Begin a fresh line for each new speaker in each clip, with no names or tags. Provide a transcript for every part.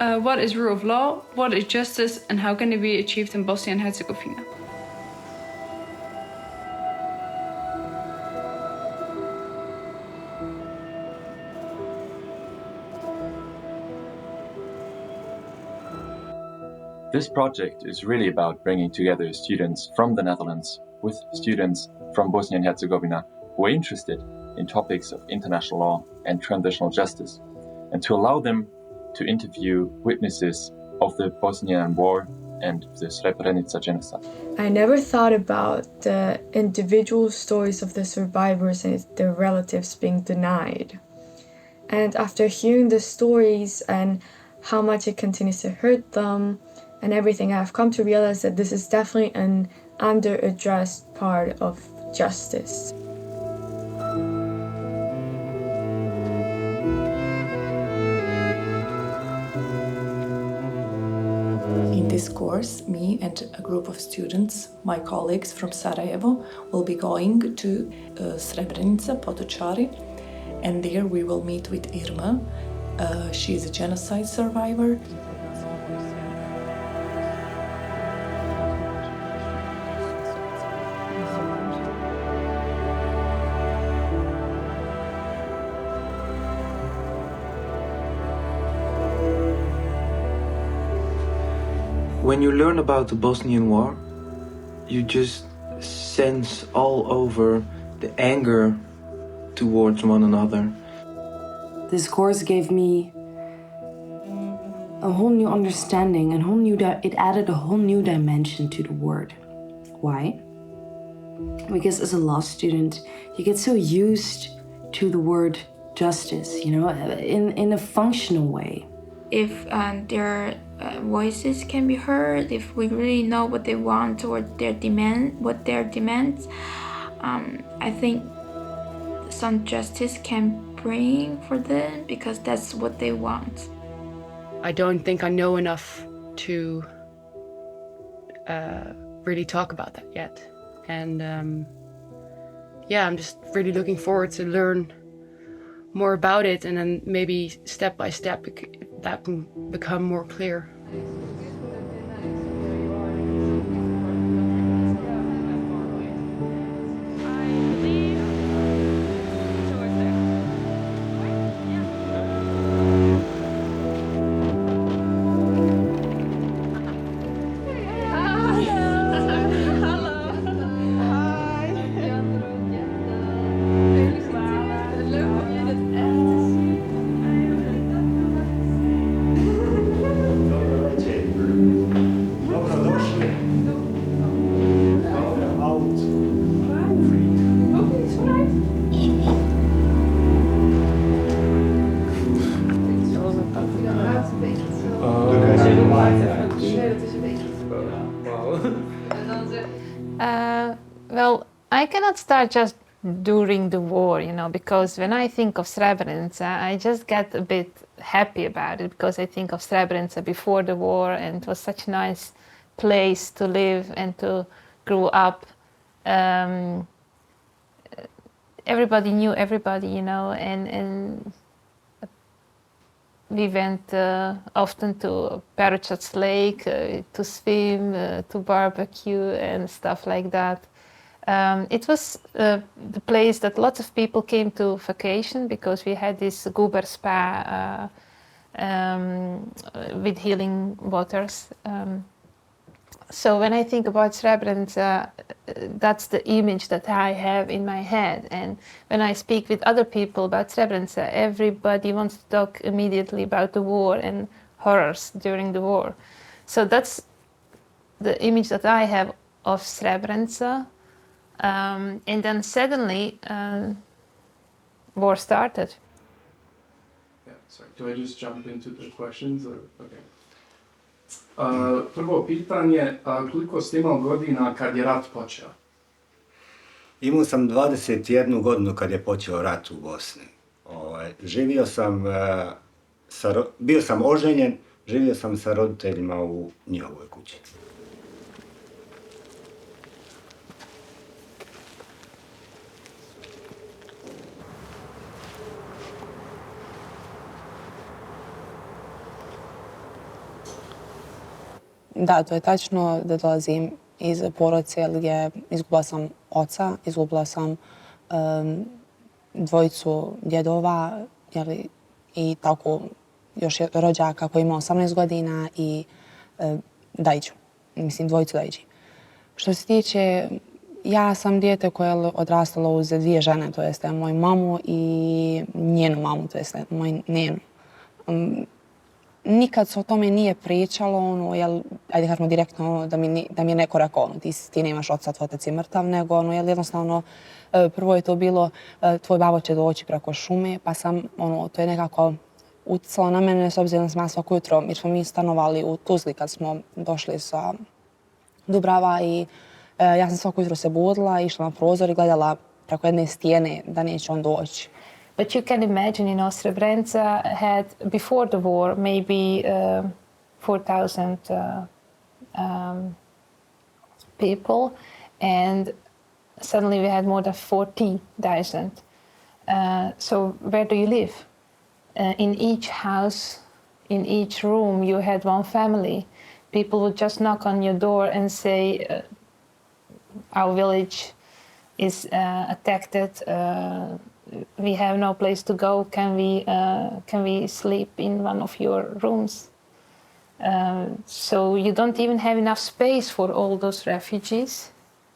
What is rule of law? What is justice? And how can it be achieved in Bosnia and Herzegovina?
This project is really about bringing together students from the Netherlands with students from Bosnia and Herzegovina who are interested in topics of international law and transitional justice, and to allow them to interview witnesses of the Bosnian War and the Srebrenica genocide.
I never thought about the individual stories of the survivors and their relatives being denied. And after hearing the stories and how much it continues to hurt them and everything, I've come to realize that this is definitely an under-addressed part of justice.
In this course, me and a group of students, my colleagues from Sarajevo, will be going to Srebrenica, Potocari, and there we will meet with Irma. She is a genocide survivor.
When you learn about the Bosnian War, you just sense all over the anger towards one another.
This course gave me a whole new understanding, it added a whole new dimension to the word. Why? Because as a law student, you get so used to the word justice, in a functional way.
If their voices can be heard, if we really know what they want or what their demands, I think some justice can bring for them because that's what they want.
I don't think I know enough to really talk about that yet. And I'm just really looking forward to learn more about it, and then maybe step by step that can become more clear.
Well, I cannot start just during the war, because when I think of Srebrenica, I just get a bit happy about it because I think of Srebrenica before the war, and it was such a nice place to live and to grow up. Everybody knew everybody, and we went often to Peručac Lake to swim, to barbecue and stuff like that. It was the place that lots of people came to vacation because we had this Guber spa with healing waters. So when I think about Srebrenica, that's the image that I have in my head. And when I speak with other people about Srebrenica, everybody wants to talk immediately about the war and horrors during the war. So that's the image that I have of Srebrenica. And then suddenly, war started.
Yeah, sorry. Do I just jump into the questions? Or? Okay. Prvo pitanje, koliko ste imali godina kad je rat počeo?
Imao sam 21 godinu kad je počeo rat u Bosni. Živio sam, bio sam oženjen, živio sam sa roditeljima u njihovoj kući.
Da, to je tačno da dolazim iz porodice gdje izgubila sam oca, izgubila sam dvojicu djedova i tako još rođaka koji ima 18 godina i dajđu, mislim dvojicu dajđi. Što se tiče, ja sam dijete koje je odrastalo uz dvije žene, to jeste moju mamu i njenu mamu, to jeste moju nenu. Nikad se o tome nije pričalo, ajde kažemo direktno da mi je neko rekao, ti nemaš oca, tvoj otac je mrtav, nego jednostavno prvo je to bilo tvoj babo će doći preko šume, pa sam, to je nekako utjecalo na mene s obzirom da sam ja svako jutro, jer smo mi stanovali u Tuzli kad smo došli sa Dubrava i ja sam svako jutro se budila, išla na prozor i gledala preko jedne stijene da neće on doći.
But you can imagine, Srebrenica had, before the war, maybe 4,000 people, and suddenly we had more than 40,000. So where do you live? In each house, in each room, you had one family. People would just knock on your door and say, our village is attacked. We have no place to go. Can we sleep in one of your rooms? So you don't even have enough space for all those refugees.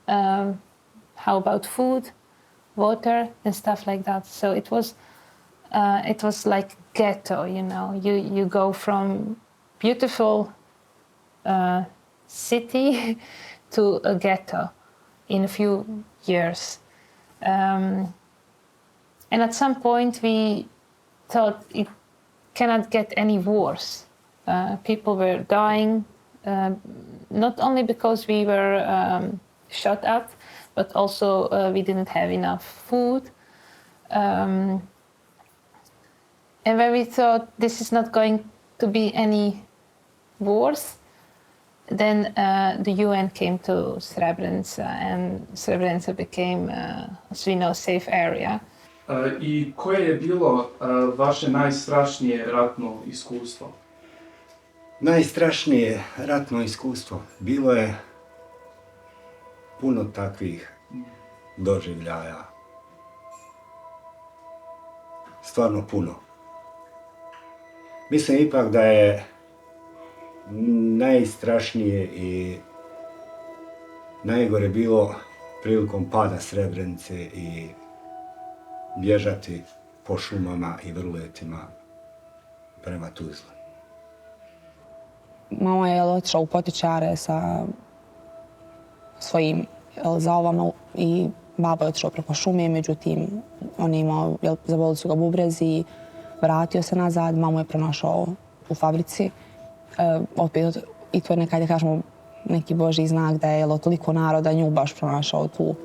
How about food, water, and stuff like that? So it was like ghetto, You go from beautiful city to a ghetto in a few years. And at some point we thought it cannot get any worse. People were dying, not only because we were shot at, but also we didn't have enough food. And when we thought this is not going to be any worse, then the UN came to Srebrenica, and Srebrenica became, as we know, safe area.
I koje je bilo vaše najstrašnije ratno iskustvo?
Najstrašnije ratno iskustvo bilo je puno takvih doživljaja. Stvarno puno. Mislim ipak da je najstrašnije i najgore bilo prilikom pada Srebrenice i bježati po šumama i vrletima prema Tuzli.
Mama je otišla u potičare sa svojim zaovama i baba je otišao preko šume, međutim on je imao, zabolili su ga bubrezi i vratio se nazad, mamu je pronašao u fabrici. Opet, i to je nekaj, da kažemo, neki božji znak da je toliko naroda nju baš pronašao tu.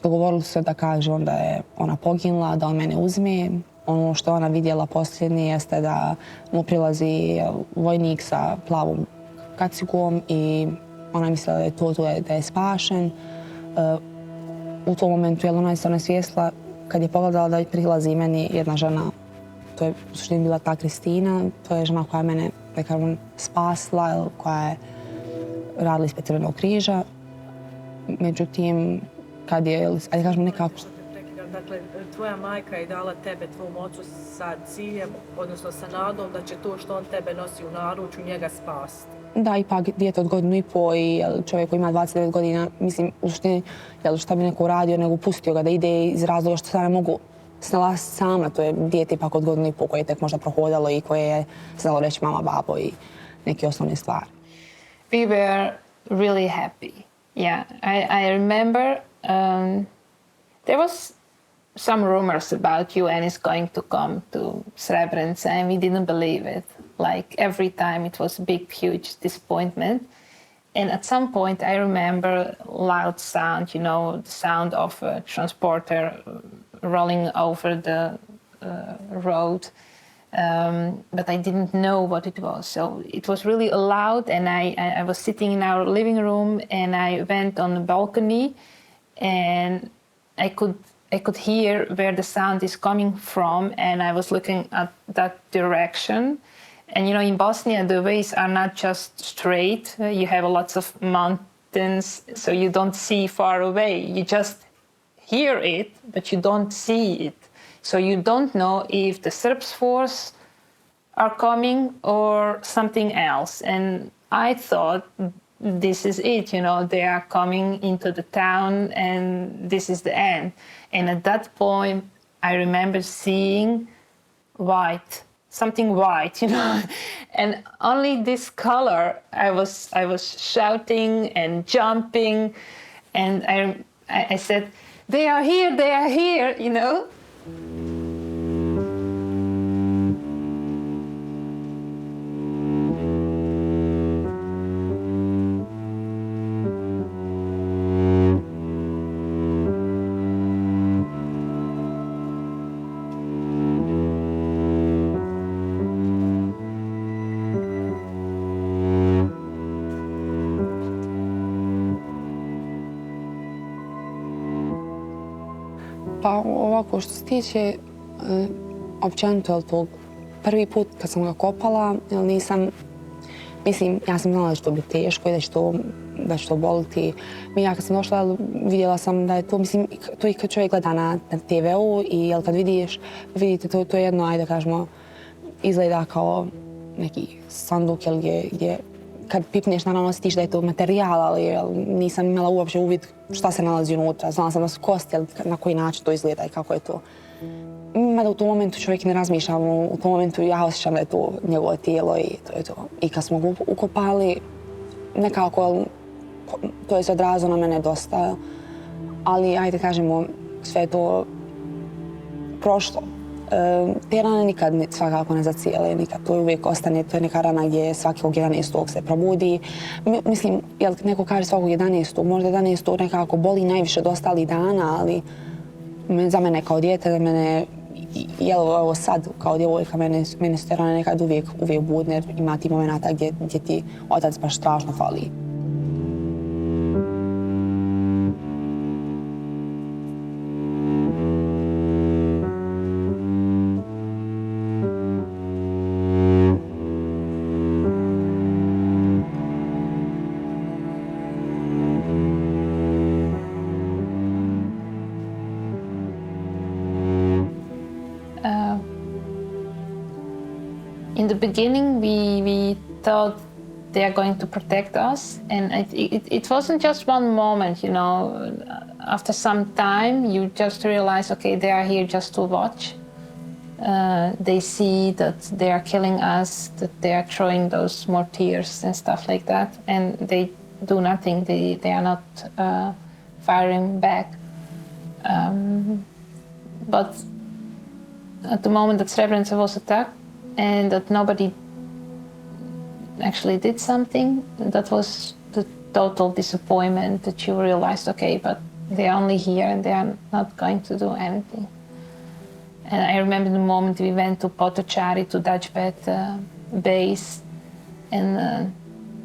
Dogovorili su se da kaže on da je ona poginula, da on mene uzme. Ono što ona vidjela posljednje jeste da mu prilazi vojnik sa plavom kacigom i ona mislila da je da je spašen. U tom momentu ona je se onesvijestila kad je pogledala da prilazi meni jedna žena. To je u suštini bila ta Kristina, to je žena koja je mene, da kažem, spasila, koja je radila ispred Crvenog križa. Međutim, kad je, ajde kažem, nekako...
Dakle, tvoja majka je dala tebe, tvom ocu, sa ciljem, odnosno sa nadom da će to što on tebe nosi u naručju njega spasiti.
Da, ipak dijete od 1,5 godina i čovjek koji ima 29 godina, mislim, u suštini, šta bi neko uradio, nego pustio ga da ide iz razloga što se ne mogu snalaziti sama. To je dijete ipak od 1,5 godina koje je tek možda prohodalo i koje je znalo reći mama, babo i neke osnovne stvari.
We were really happy. Yeah, I remember there was some rumors about UN is going to come to Srebrenica, and we didn't believe it. Like every time it was a big, huge disappointment. And at some point I remember loud sound, the sound of a transporter rolling over the road. But I didn't know what it was. So it was really loud, and I was sitting in our living room, and I went on the balcony, and I could hear where the sound is coming from, and I was looking at that direction, And in Bosnia, the ways are not just straight. You have lots of mountains, so you don't see far away. You just hear it, but you don't see it. So you don't know if the Serbs force are coming or something else. And I thought, this is it, they are coming into the town and this is the end. And at that point, I remember seeing white, something white, and only this color, I was shouting and jumping, and I said, they are here,
Pa ovako, što se tiče općenito tog prvi put kad sam ga kopala, ja sam znala da će to biti teško i da će to boliti. Ja kad sam došla vidjela sam da je to, to i kad čovjek gleda na TV-u i kad vidite to je jedno, ajde kažemo, izgleda kao neki sanduk gdje kad pipneš, naravno osjetiš da je to materijal, ali nisam imala uopće uvid šta se nalazi unutra. Znala sam da su kosti, ali na koji način to izgleda i kako je to. Mada u tom momentu čovjek ne razmišlja, u tom momentu ja osjećam da je to njegovo tijelo i to je to. I kad smo ga ukopali, nekako to je se odrazilo na mene dosta, ali ajde kažemo, sve je to prošlo. Te rane nikad svakako ne zacijele, nikad to uvijek ostane, to je neka rana gdje svakog 11. se probudi. Mislim, jel neko kaže svakog 11. možda 11. nekako boli najviše od ostalih dana, ali za mene kao dijete, za mene, jel ovo sad kao djevojka, mene su te rane nekad uvijek budne, jer ima ti momenta gdje ti otac baš strašno fali.
In the beginning, we thought they are going to protect us, and it wasn't just one moment, After some time, you just realize, okay, they are here just to watch. They see that they are killing us, that they are throwing those mortars and stuff like that, and they do nothing. They are not firing back. But at the moment that Srebrenica was attacked, and that nobody actually did something, that was the total disappointment, that you realized, okay, but they're only here and they are not going to do anything. And I remember the moment we went to Potocari, to Dutchbat base, and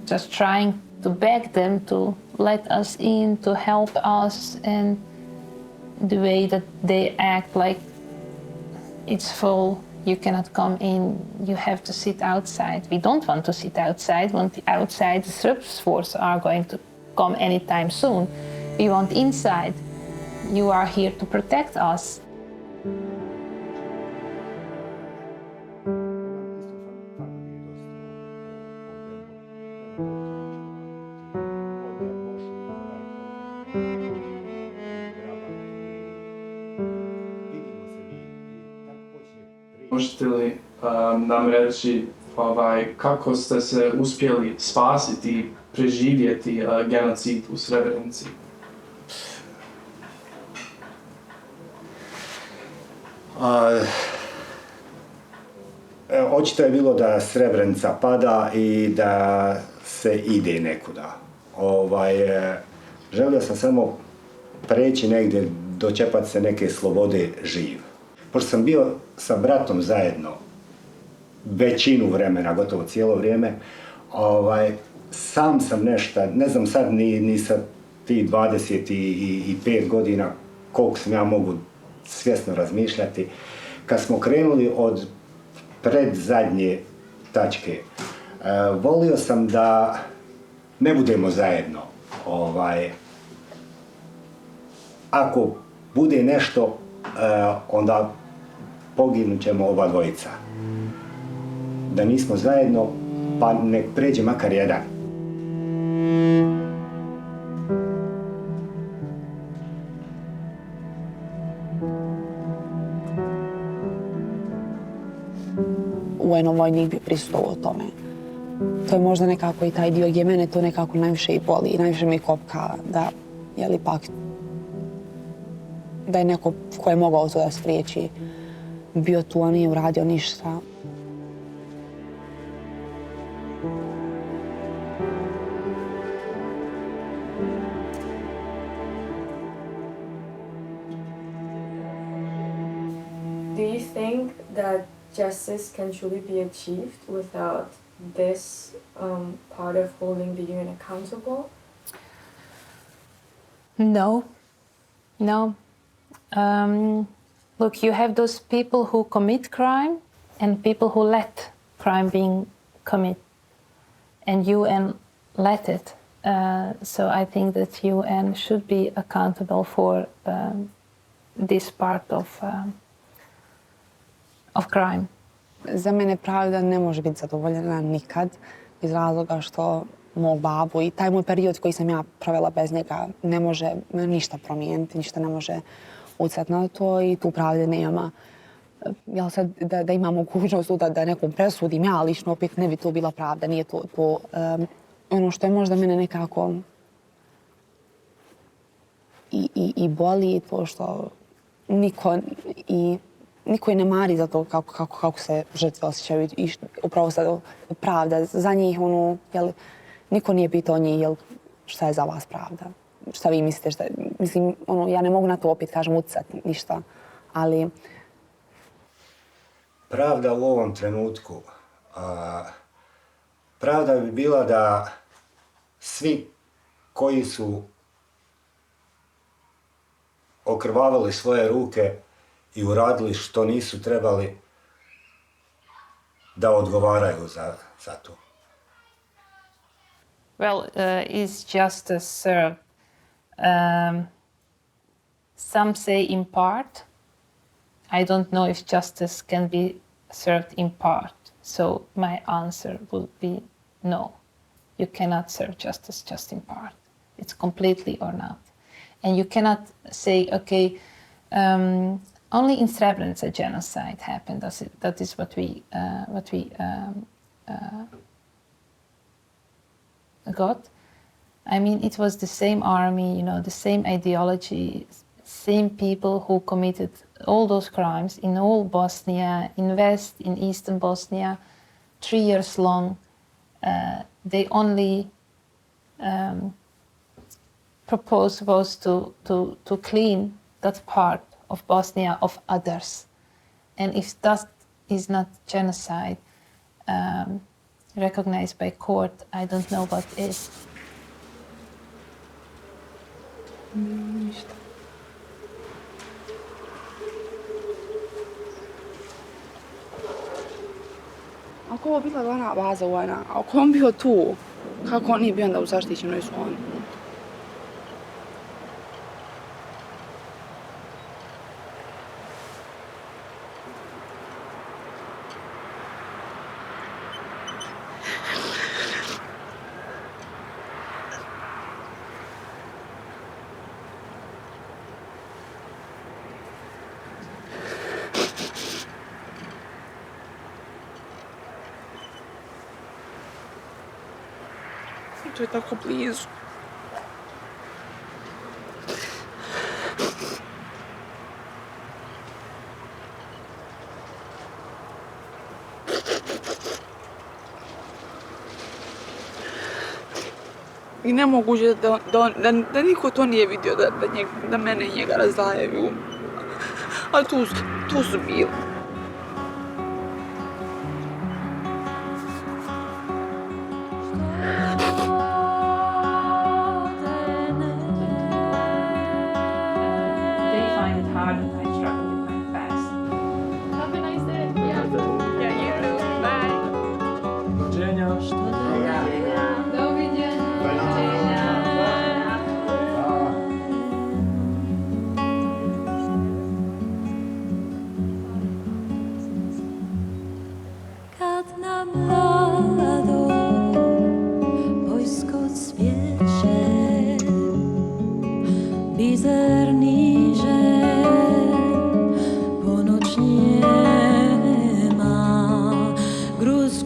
just trying to beg them to let us in, to help us, and the way that they act, like it's full, you cannot come in, you have to sit outside. We don't want to sit outside. Outside, the Serbs force are going to come anytime soon. We want inside. You are here to protect us.
Možete li nam reći kako ste se uspjeli spasiti i preživjeti genocid u Srebrenici?
Očito je bilo da Srebrenica pada i da se ide nekuda. Želio sam samo preći negdje, dočepati se neke slobode živ. Pošto sam bio sa bratom zajedno većinu vremena, gotovo cijelo vrijeme, sam sam nešto, ne znam sad ni sa tih 25 godina koliko sam ja mogu svjesno razmišljati. Kad smo krenuli od predzadnje tačke. Volio sam da ne budemo zajedno. Ako bude nešto, onda poginut ćemo oba dvojica. Da nismo zajedno, pa nek pređe makar jedan.
UN vojnik bi prisustvovao tome. To je možda nekako i taj dio gdje mene to nekako najviše i boli i najviše mi kopka da, jel ipak, da je neko ko je mogao to da spriječi bio tu, a nije uradio ništa.
Do you think that justice can truly be achieved without this part of holding the UN accountable?
No. Look, you have those people who commit crime and people who let crime being committed, and UN let it. So I think that UN should be accountable for this part of crime.
Za mene pravda ne može biti zadovoljena nikad iz razloga što mog babu i taj moj period koji sam ja provela bez njega ne može ništa promijeniti, ništa ne može utjecati na to i tu pravde nema. Jel sad da imam mogućnost da nekom presudim ja lično, opet ne bi to bila pravda, nije to ono što je možda mene nekako i boli, to što niko ne mari za to kako se žrtve osjećaju i upravo sad pravda za njih, jel, niko nije pitao njih, jel, šta je za vas pravda, šta vi mislite, mislim, ja ne mogu na to opet, kažem, utjecati ništa, ali...
Pravda u ovom trenutku, pravda bi bila da svi koji su okrvavali svoje ruke i uradili što nisu trebali, da odgovaraju za to.
Well, is justice served? Some say in part. I don't know if justice can be served in part. So my answer would be no. You cannot serve justice just in part. It's completely or not. And you cannot say, okay, only in Srebrenica genocide happened. That is what we got. I mean, it was the same army, the same ideology, same people who committed all those crimes in all Bosnia, in West, in Eastern Bosnia, 3 years long. They only proposed was to clean that part of Bosnia of others. And if that is not genocide recognized by court, I don't know what is.
Ako ovo bila glavna baza UN-a, ako on bio tu, kako on nije bio onda u zaštićenoj zoni? To je tako blizu. I nemoguće da niko to nije vidio, da mene i njega razdvajaju. Ali tu su bili.
Have a nice day. Yeah, you too. Bye.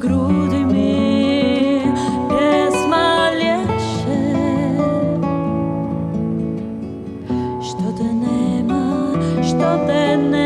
grudi mi pjesma lješe, što te nema, što te nema.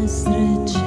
Sreće